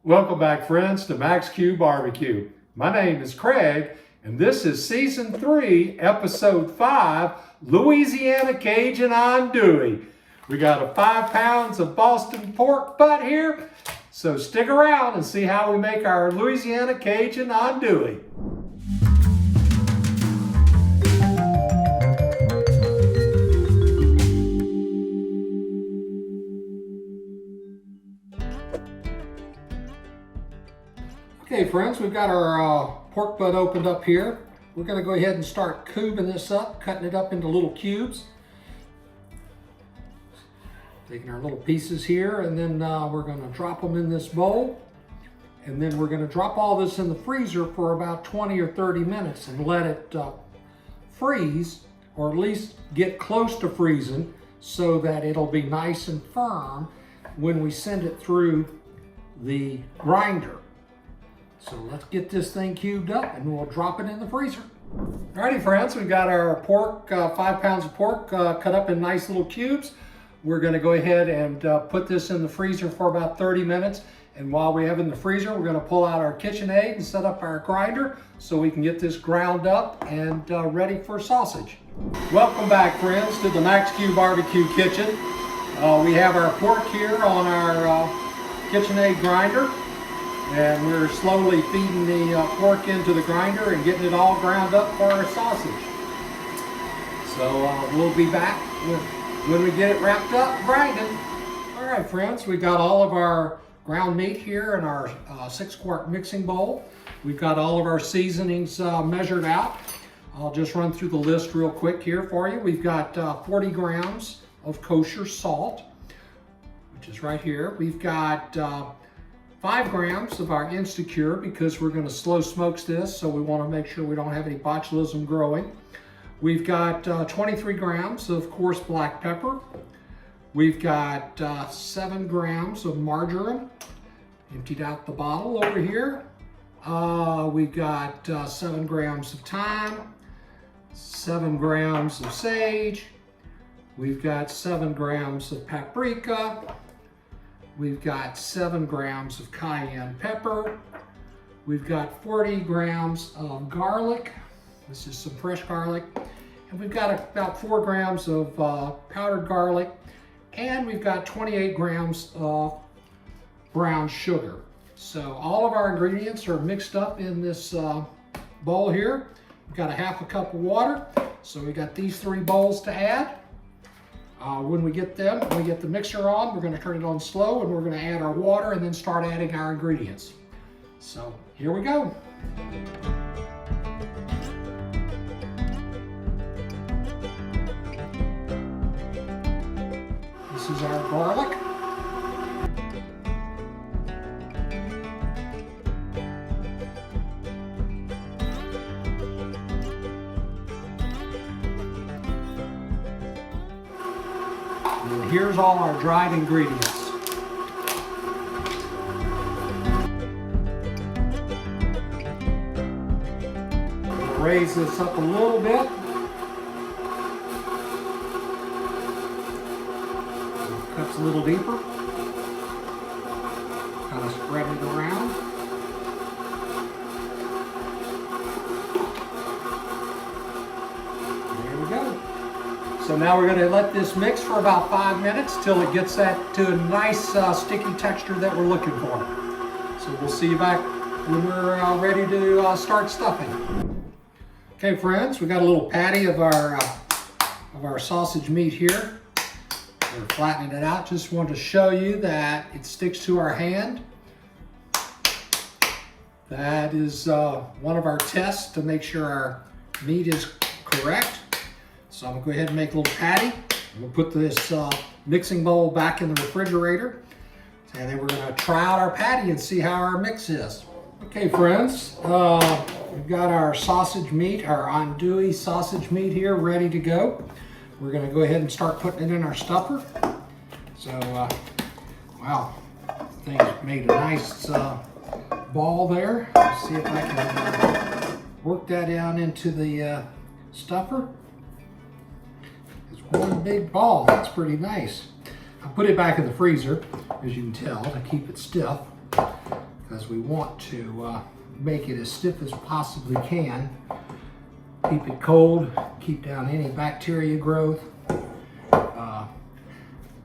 Welcome back, friends, to Max Q Barbecue. My name is Craig, and this is Season 3, Episode 5, Louisiana Cajun Andouille. We got 5 pounds of Boston pork butt here, so stick around and see how we make our Louisiana Cajun Andouille. Okay, friends, we've got our pork butt opened up here. We're going to go ahead and start cubing this up, cutting it up into little cubes. Taking our little pieces here, and then we're going to drop them in this bowl. And then we're going to drop all this in the freezer for about 20 or 30 minutes and let it freeze, or at least get close to freezing, so that it'll be nice and firm when we send it through the grinder. So let's get this thing cubed up and we'll drop it in the freezer. Alrighty, friends, we've got our pork, 5 pounds of pork cut up in nice little cubes. We're going to go ahead and put this in the freezer for about 30 minutes. And while we have it in the freezer, we're going to pull out our KitchenAid and set up our grinder so we can get this ground up and ready for sausage. Welcome back, friends, to the Max Q Barbecue Kitchen. We have our pork here on our KitchenAid grinder. And we're slowly feeding the pork into the grinder and getting it all ground up for our sausage. So we'll be back when we get it wrapped up grinding. All right, friends, we got all of our ground meat here in our 6-quart mixing bowl. We've got all of our seasonings measured out. I'll just run through the list real quick here for you. We've got 40 grams of kosher salt, which is right here. We've got 5 grams of our Insecure, because we're going to slow smoke this, so we want to make sure we don't have any botulism growing. We've got 23 grams of coarse black pepper. We've got 7 grams of margarine. Emptied out the bottle over here. We've got 7 grams of thyme, 7 grams of sage. We've got 7 grams of paprika. We've got 7 grams of cayenne pepper. We've got 40 grams of garlic. This is some fresh garlic. And we've got about 4 grams of powdered garlic. And we've got 28 grams of brown sugar. So all of our ingredients are mixed up in this bowl here. We've got a half a cup of water. So we got these 3 bowls to add. When we get the mixer on, we're going to turn it on slow, and we're going to add our water and then start adding our ingredients. So here we go. This is our garlic. And here's all our dried ingredients. Raise this up a little bit. Cuts a little deeper. Kind of spread it around. There we go. So now we're going to let this mix for about 5 minutes till it gets that to a nice sticky texture that we're looking for. So we'll see you back when we're ready to start stuffing. Okay, friends, we got a little patty of our sausage meat here. We're flattening it out. Just want to show you that it sticks to our hand. That is one of our tests to make sure our meat is correct. So I'm going to go ahead and make a little patty. We'll put this mixing bowl back in the refrigerator. And then we're going to try out our patty and see how our mix is. Okay, friends, we've got our sausage meat, our andouille sausage meat here ready to go. We're going to go ahead and start putting it in our stuffer. So, wow, thing's made a nice ball there. Let's see if I can work that down into the stuffer. It's one big ball. That's pretty nice. I put it back in the freezer, as you can tell, to keep it stiff. because we want to make it as stiff as possibly can. Keep it cold, keep down any bacteria growth,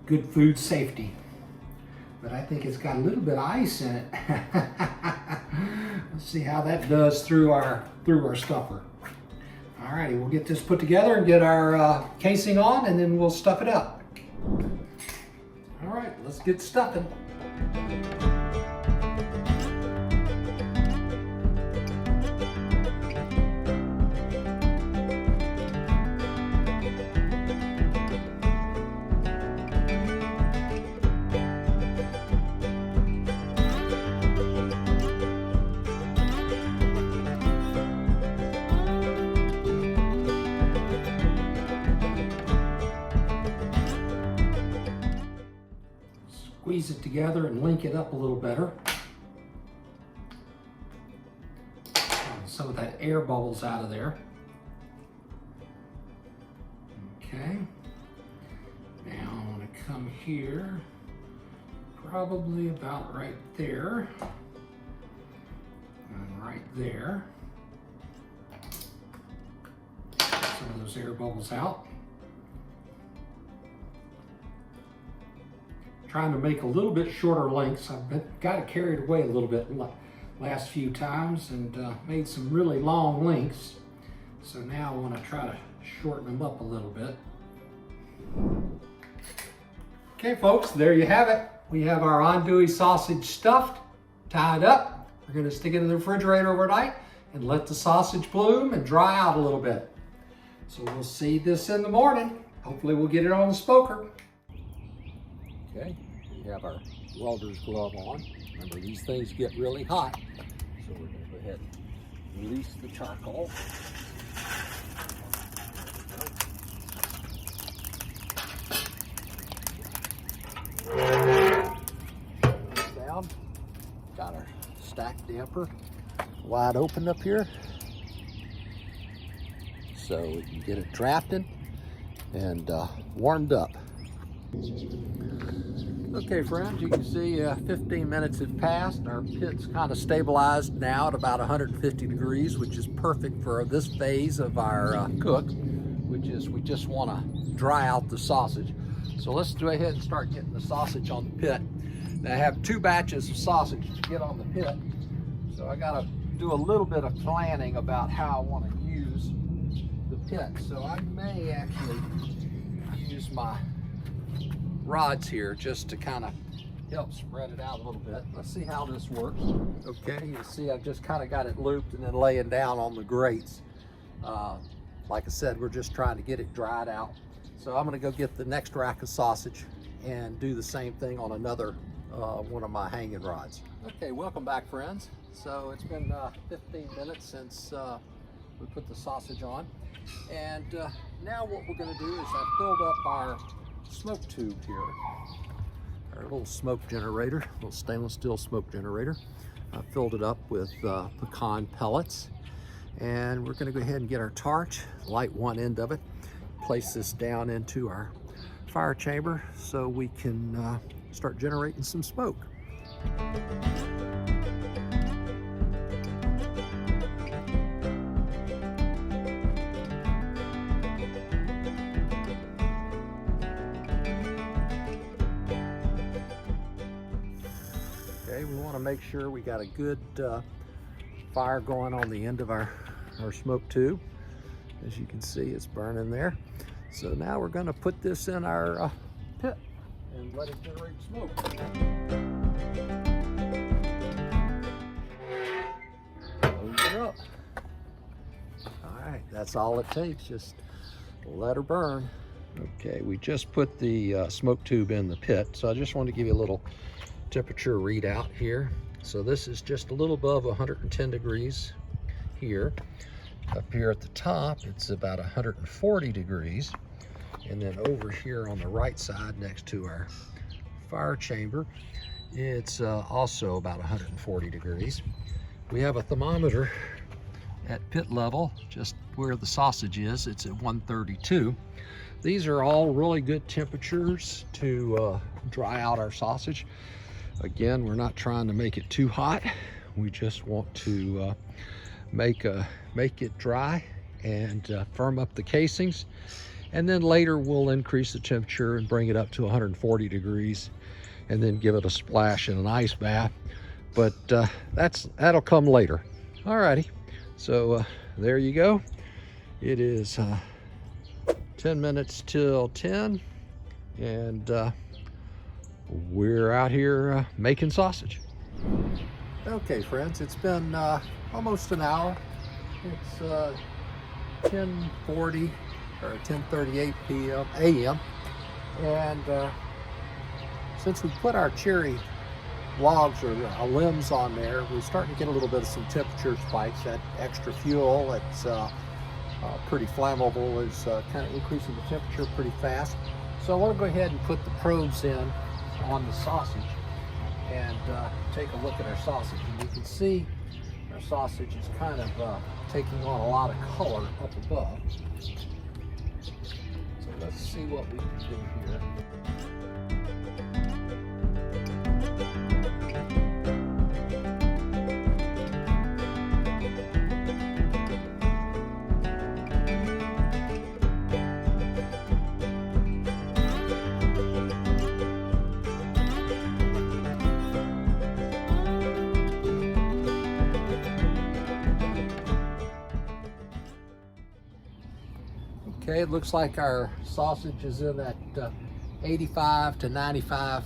good food safety. But I think it's got a little bit of ice in it. Let's see how that does through our stuffer. Alrighty, we'll get this put together and get our casing on, and then we'll stuff it up. Alright, let's get stuffing. Squeeze it together and link it up a little better. Some of that air bubbles out of there. Okay. Now I want to come here, probably about right there, and right there. Get some of those air bubbles out. Trying to make a little bit shorter lengths. I've got it carried away a little bit last few times and made some really long lengths. So now I want to try to shorten them up a little bit. Okay folks, there you have it. We have our andouille sausage stuffed, tied up. We're going to stick it in the refrigerator overnight and let the sausage bloom and dry out a little bit. So we'll see this in the morning. Hopefully we'll get it on the smoker. Okay, we have our welder's glove on. Remember, these things get really hot, so we're going to go ahead and release the charcoal. Down. Got our stack damper wide open up here, so we can get it drafted and warmed up. Okay friends, you can see 15 minutes have passed. Our pit's kind of stabilized now at about 150 degrees, which is perfect for this phase of our cook, which is we just want to dry out the sausage. So let's go ahead and start getting the sausage on the pit. Now I have 2 batches of sausage to get on the pit, so I got to do a little bit of planning about how I want to use the pit. So I may actually use my rods here just to kind of help spread it out a little bit. Let's see how this works. Okay, you see I've just kind of got it looped and then laying down on the grates. Like I said, we're just trying to get it dried out. So I'm going to go get the next rack of sausage and do the same thing on another one of my hanging rods. Okay, welcome back friends. So it's been 15 minutes since we put the sausage on, and now what we're going to do is I've filled up our smoke tube here, our little smoke generator, little stainless steel smoke generator. I filled it up with pecan pellets, and we're going to go ahead and get our torch, light one end of it, place this down into our fire chamber so we can start generating some smoke. Okay, we want to make sure we got a good fire going on the end of our smoke tube. As you can see, it's burning there. So now we're going to put this in our pit and let it generate smoke. Close it up. All right, that's all it takes. Just let her burn. Okay, we just put the smoke tube in the pit, so I just want to give you a little temperature readout here. So this is just a little above 110 degrees here. Up here at the top, it's about 140 degrees. And then over here on the right side next to our fire chamber, it's also about 140 degrees. We have a thermometer at pit level, just where the sausage is. It's at 132. These are all really good temperatures to dry out our sausage. Again, we're not trying to make it too hot. We just want to make it dry and firm up the casings. And then later we'll increase the temperature and bring it up to 140 degrees and then give it a splash in an ice bath. But that'll come later. Alrighty, so there you go. It is 10 minutes till 10, and we're out here making sausage. Okay, friends, it's been almost an hour. It's 10:40 or 10:38 a.m. And since we put our cherry logs or limbs on there, we're starting to get a little bit of some temperature spikes. That extra fuel that's pretty flammable is kind of increasing the temperature pretty fast. So I want to go ahead and put the probes in on the sausage and take a look at our sausage. And you can see our sausage is kind of taking on a lot of color up above. So let's see what we can do here. Okay, it looks like our sausage is in that 85 to 95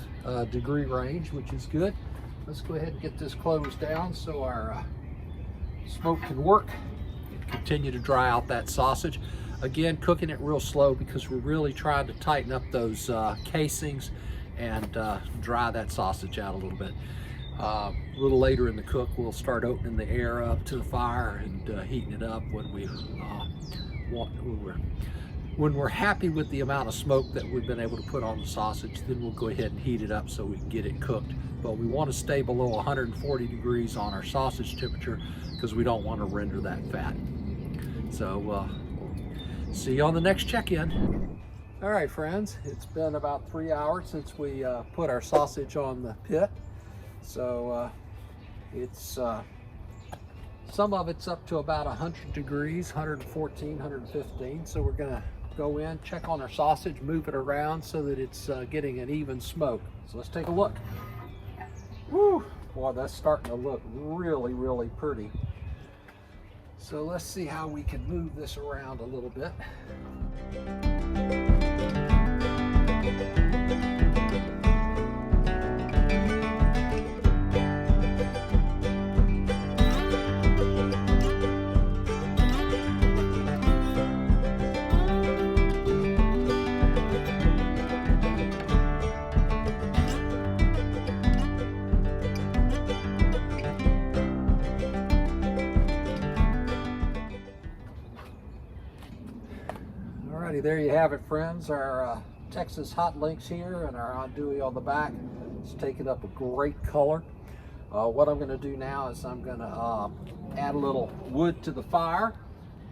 degree range, which is good. Let's go ahead and get this closed down so our smoke can work and continue to dry out that sausage. Again, cooking it real slow because we're really trying to tighten up those casings and dry that sausage out a little bit. A little later in the cook, we'll start opening the air up to the fire and heating it up when we're happy with the amount of smoke that we've been able to put on the sausage. Then we'll go ahead and heat it up so we can get it cooked. But we want to stay below 140 degrees on our sausage temperature because we don't want to render that fat. So we'll see you on the next check-in. All right, friends, it's been about 3 hours since we put our sausage on the pit. So it's some of it's up to about 100 degrees, 114, 115. So we're gonna go in, check on our sausage, move it around so that it's getting an even smoke. So let's take a look. Woo! Boy, that's starting to look really, really pretty. So let's see how we can move this around a little bit. There you have it, friends. Our Texas hot links here and our andouille on the back. It's taking up a great color. What I'm going to do now is I'm going to add a little wood to the fire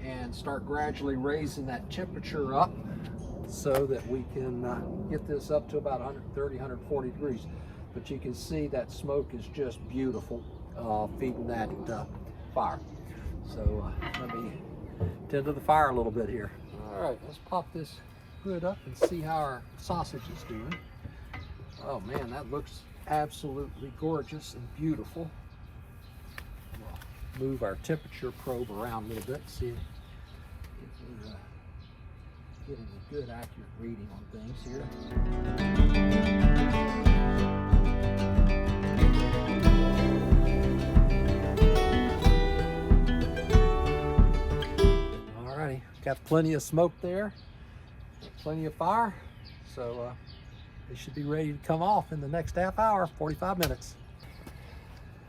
and start gradually raising that temperature up so that we can get this up to about 130, 140 degrees. But you can see that smoke is just beautiful feeding that fire. So let me tend to the fire a little bit here. All right, let's pop this hood up and see how our sausage is doing. Oh man, that looks absolutely gorgeous and beautiful. We'll move our temperature probe around a little bit, see if we're getting a good accurate reading on things here. Got plenty of smoke there, plenty of fire, so it should be ready to come off in the next half hour, 45 minutes.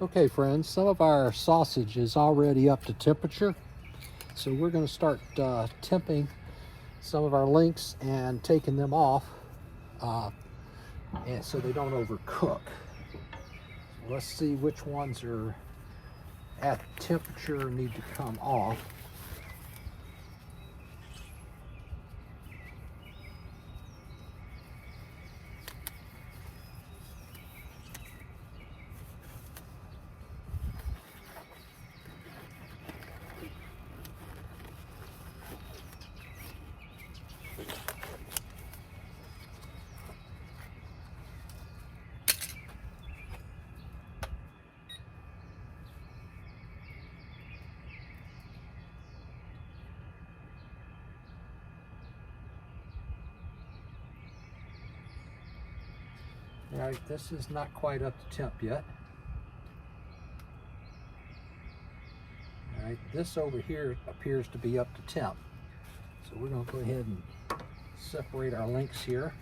Okay, friends, some of our sausage is already up to temperature, so we're going to start temping some of our links and taking them off and so they don't overcook. Let's see which ones are at temperature and need to come off. All right, this is not quite up to temp yet. All right, this over here appears to be up to temp. So we're going to go ahead and separate our links here.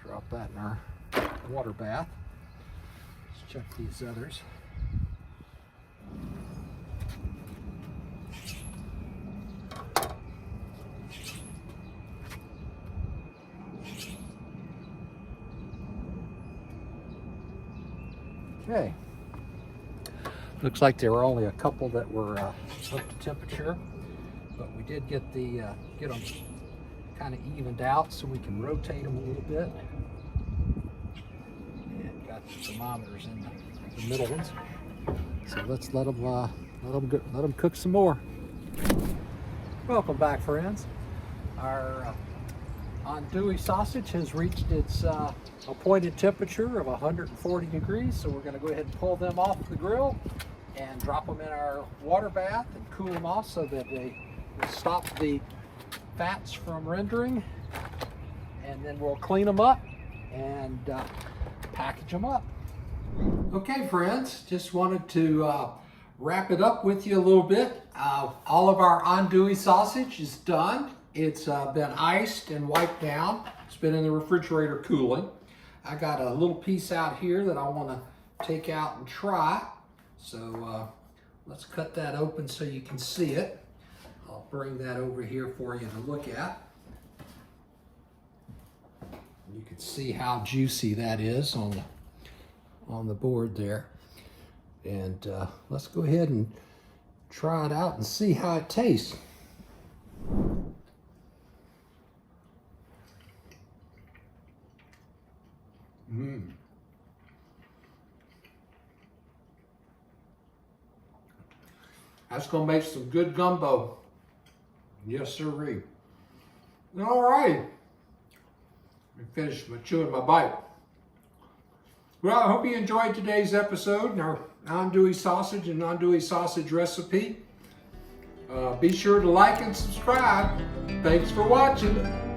Drop that in our water bath. Let's check these others. Okay. Looks like there were only a couple that were up to temperature, but we did get them kind of evened out so we can rotate them a little bit. And got the thermometers in the middle ones. So let's let them cook some more. Welcome back, friends. Our andouille sausage has reached its appointed temperature of 140 degrees, so we're going to go ahead and pull them off the grill and drop them in our water bath and cool them off so that they will stop the fats from rendering, and then we'll clean them up and package them up. Okay, friends, just wanted to wrap it up with you a little bit. All of our andouille sausage is done. It's been iced and wiped down. It's been in the refrigerator cooling. I got a little piece out here that I want to take out and try. So let's cut that open so you can see it. I'll bring that over here for you to look at. You can see how juicy that is on the board there. And let's go ahead and try it out and see how it tastes. That's gonna make some good gumbo. Yes, sirree. All right. I finished chewing my bite. Well, I hope you enjoyed today's episode and our andouille sausage and andouille sausage recipe. Be sure to like and subscribe. Thanks for watching.